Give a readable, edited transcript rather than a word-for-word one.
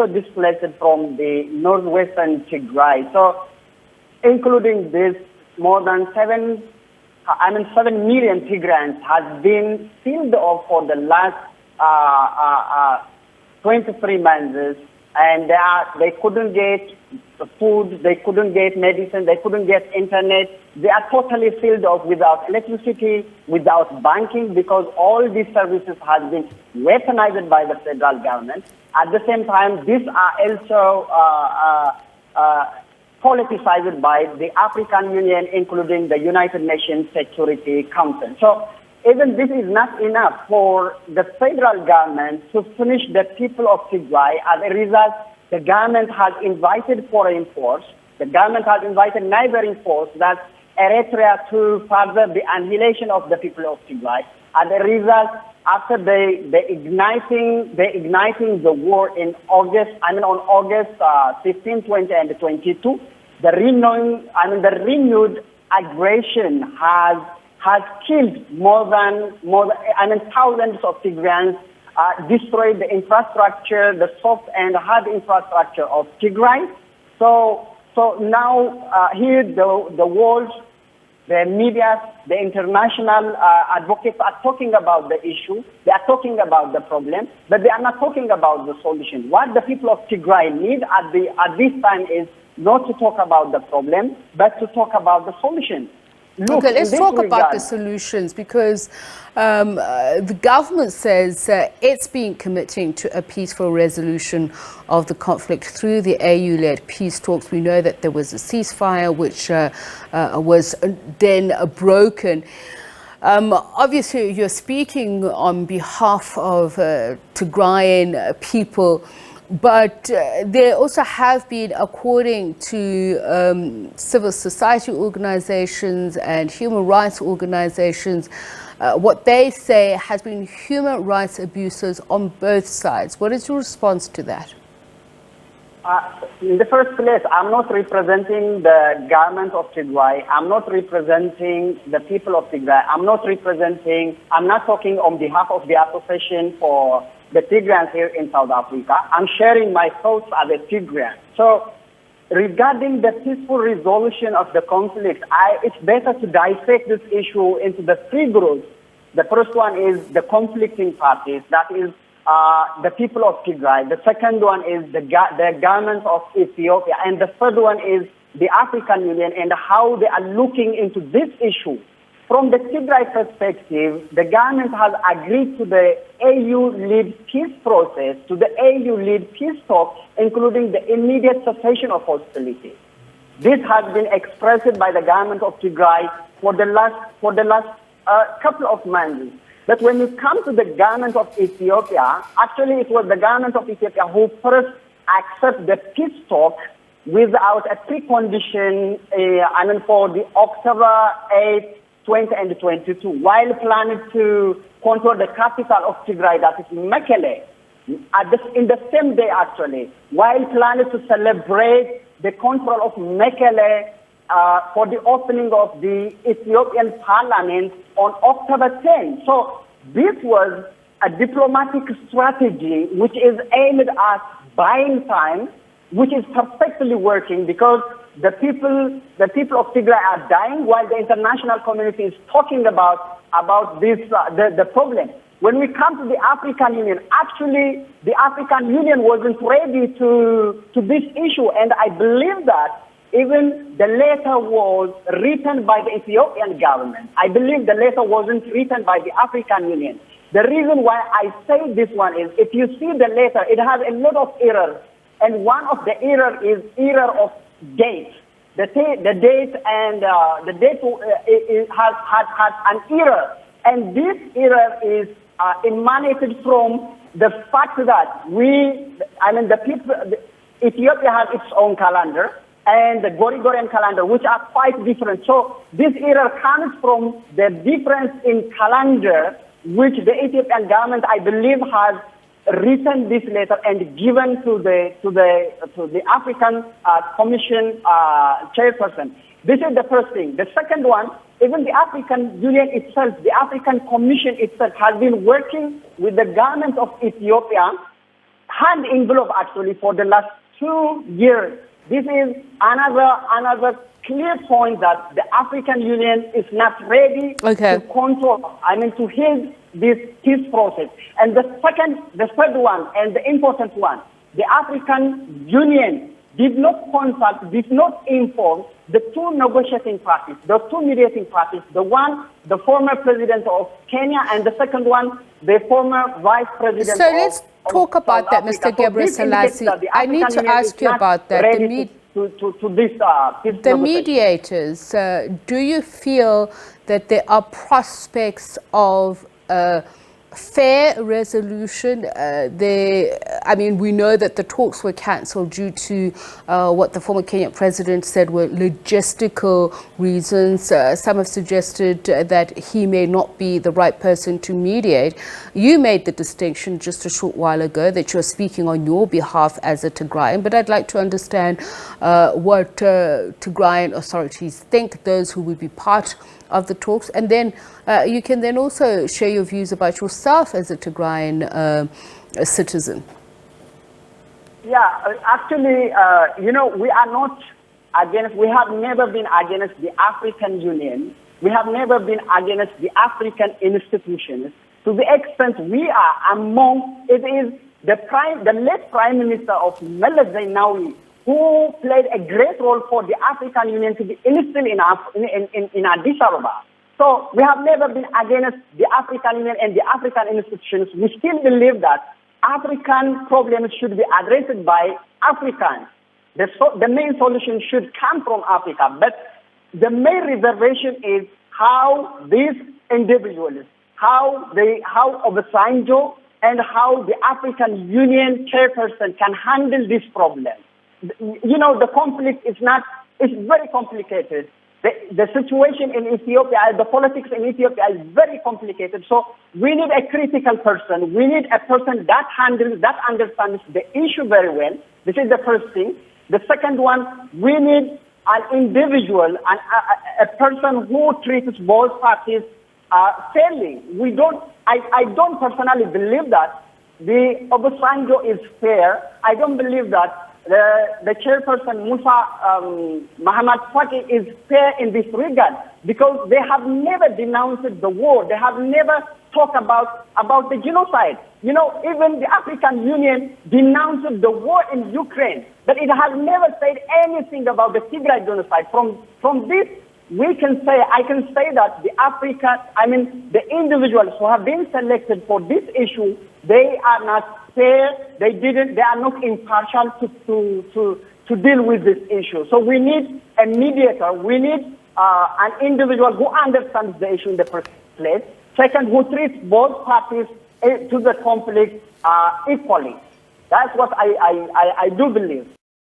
displaced from the northwestern Tigray. So, including this, more than 7 million Tigrayans has been sealed off for the last 23 months, and they couldn't get food, they couldn't get medicine, they couldn't get internet. They are totally filled off without electricity, without banking, because all these services have been weaponized by the federal government. At the same time, these are also politicized by the African Union, including the United Nations Security Council. So even this is not enough for the federal government to finish the people of Tigray. As a result, the government has invited foreign force. The government has invited neighboring force, that's Eritrea, to further the annihilation of the people of Tigray. As a result, after igniting the war in August, on August 15, 20, and 22, the renewed aggression has killed more than thousands of Tigrayans, destroyed the infrastructure, the soft and hard infrastructure of Tigray. So now here the world, the media, the international advocates are talking about the issue. They are talking about the problem, but they are not talking about the solution. What the people of Tigray need at this time is not to talk about the problem, but to talk about the solution. Look, okay, let's talk about the solutions, because the government says it's been committing to a peaceful resolution of the conflict through the AU-led peace talks. We know that there was a ceasefire which was then broken. Obviously, you're speaking on behalf of Tigrayan people, but there also have been, according to civil society organizations and human rights organizations, what they say has been human rights abuses on both sides. What is your response to that? In the first place, I'm not representing the government of Tigray. I'm not representing the people of Tigray. I'm not talking on behalf of the Association for the Tigrayans here in South Africa. I'm sharing my thoughts as a Tigrayan. So, regarding the peaceful resolution of the conflict, it's better to dissect this issue into the three groups. The first one is the conflicting parties, that is the people of Tigray. The second one is the government of Ethiopia. And the third one is the African Union and how they are looking into this issue. From the Tigray perspective, the government has agreed to the AU-led peace process, to the AU-led peace talk, including the immediate cessation of hostility. This has been expressed by the government of Tigray for the last couple of months. But when you come to the government of Ethiopia, actually it was the government of Ethiopia who first accepted the peace talk without a precondition, for the October 8th, 20 and 22, while planning to control the capital of Tigray, that is Mekele, in the same day actually, while planning to celebrate the control of Mekele for the opening of the Ethiopian parliament on October 10. So this was a diplomatic strategy which is aimed at buying time, which is perfectly working, because the people of Tigray are dying while the international community is talking about this the problem. When we come to the African Union, actually the African Union wasn't ready to this issue, and I believe that even the letter was written by the Ethiopian government. I believe the letter wasn't written by the African Union. The reason why I say this one is, if you see the letter, it has a lot of errors, and one of the errors is error of date. The date and the date has an error, and this error is emanated from the fact that Ethiopia has its own calendar and the Gregorian calendar, which are quite different. So this error comes from the difference in calendar, which the Ethiopian government, I believe, has written this letter and given to the African Commission chairperson. This is the first thing. The second one, even the African Union itself, the African Commission itself has been working with the government of Ethiopia, hand envelope actually for the last 2 years. This is another clear point that the African Union is not ready to control, to heal this peace process. And the third one, and the important one, the African Union did not consult, did not inform the two negotiating parties, the two mediating parties, the one, the former president of Kenya, and the second one, the former vice president So let's talk about that, Mr. Gebresilassie. I need to ask you about that. The mediators, do you feel that there are prospects of fair resolution? We know that the talks were cancelled due to what the former Kenyan president said were logistical reasons. Some have suggested that he may not be the right person to mediate. You made the distinction just a short while ago that you're speaking on your behalf as a Tigrayan, but I'd like to understand what Tigrayan authorities think, those who would be part of the talks, and then you can then also share your views about yourself as a Tigrayan citizen. Yeah, actually, we are not against, we have never been against the African Union. We have never been against the African institutions. To the extent we are among, it is the late Prime Minister of Meles Zenawi who played a great role for the African Union to be instilled in Addis Ababa. So we have never been against the African Union and the African institutions. We still believe that African problems should be addressed by Africans. The main solution should come from Africa. But the main reservation is how these individuals, how Obasanjo and how the African Union chairperson can handle this problem. The conflict is very complicated. The situation in Ethiopia, the politics in Ethiopia is very complicated. So we need a critical person. We need a person that understands the issue very well. This is the first thing. The second one, we need an individual, a person who treats both parties fairly. I don't personally believe that the Obasanjo is fair. I don't believe that the chairperson, Muhammad Faki, is fair in this regard because they have never denounced the war. They have never talked about the genocide. Even the African Union denounced the war in Ukraine, but it has never said anything about the Tigray genocide. From this, I can say that the individuals who have been selected for this issue, they are not fair. They are not impartial to deal with this issue. So we need a mediator. We need an individual who understands the issue in the first place. Second, who treats both parties to the conflict equally. That's what I do believe.